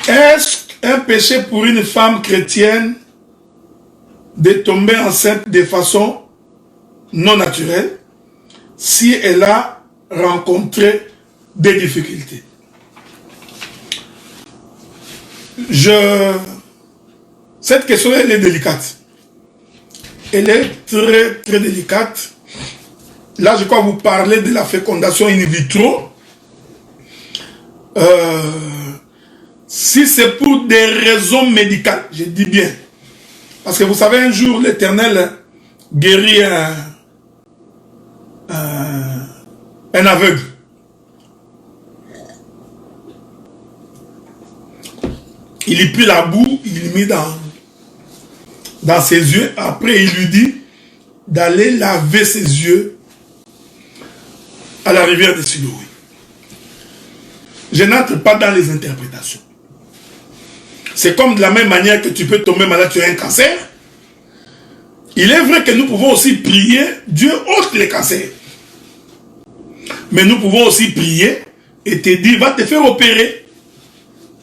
Est-ce un péché pour une femme chrétienne de tomber enceinte de façon non naturelle si elle a rencontré des difficultés? Cette question, elle est délicate. Elle est très, très délicate. Là, je crois vous parler de la fécondation in vitro. Si c'est pour des raisons médicales, je dis bien. Parce que vous savez, un jour, l'Éternel guérit un aveugle. Il y prit la boue, il l'y mit dans ses yeux. Après, il lui dit d'aller laver ses yeux à la rivière de Siloé. Je n'entre pas dans les interprétations. C'est comme de la même manière que tu peux tomber malade, tu as un cancer. Il est vrai que nous pouvons aussi prier, Dieu ôte les cancers. Mais nous pouvons aussi prier et te dire, va te faire opérer.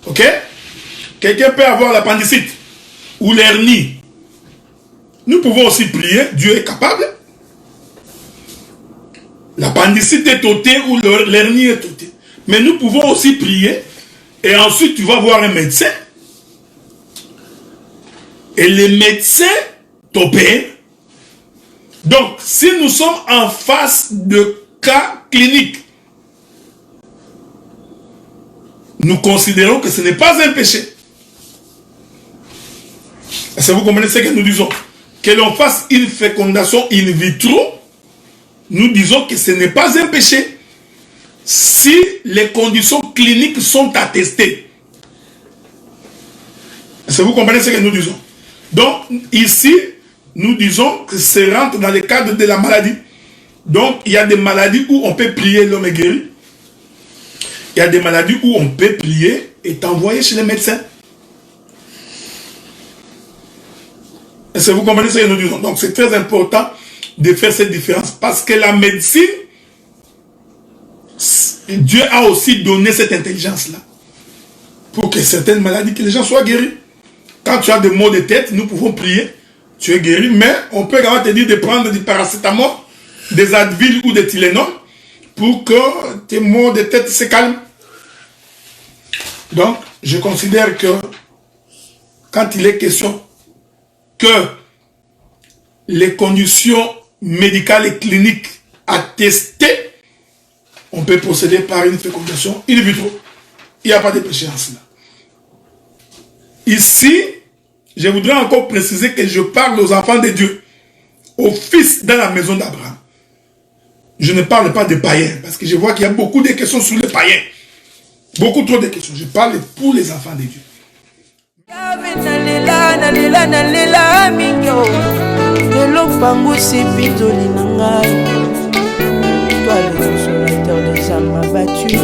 Ok? Quelqu'un peut avoir l'appendicite ou l'hernie. Nous pouvons aussi prier, Dieu est capable. L'appendicite est ôtée ou l'hernie est ôtée. Mais nous pouvons aussi prier et ensuite tu vas voir un médecin. Et les médecins t'opèrent. Donc, si nous sommes en face de cas cliniques, nous considérons que ce n'est pas un péché. Est-ce que vous comprenez ce que nous disons? Que l'on fasse une fécondation in vitro, nous disons que ce n'est pas un péché si les conditions cliniques sont attestées. Est-ce que vous comprenez ce que nous disons? Donc, ici, nous disons que ça rentre dans le cadre de la maladie. Donc, il y a des maladies où on peut prier, l'homme est guéri. Il y a des maladies où on peut prier et t'envoyer chez les médecins. Est-ce que vous comprenez ce que nous disons? Donc, c'est très important de faire cette différence parce que la médecine, Dieu a aussi donné cette intelligence-là pour que certaines maladies, que les gens soient guéris. Quand tu as des maux de tête, nous pouvons prier, tu es guéri, mais on peut également te dire de prendre du paracétamol, des Advil ou des Tylenol pour que tes maux de tête se calment. Donc, je considère que quand il est question que les conditions médicales et cliniques attestées, on peut procéder par une fécondation in vitro. Il n'y a pas de péché en cela. Ici, je voudrais encore préciser que je parle aux enfants de Dieu, aux fils dans la maison d'Abraham. Je ne parle pas des païens, parce que je vois qu'il y a beaucoup de questions sur les païens. Beaucoup trop de questions. Je parle pour les enfants de Dieu. Toi le consommateur des âmes abattues,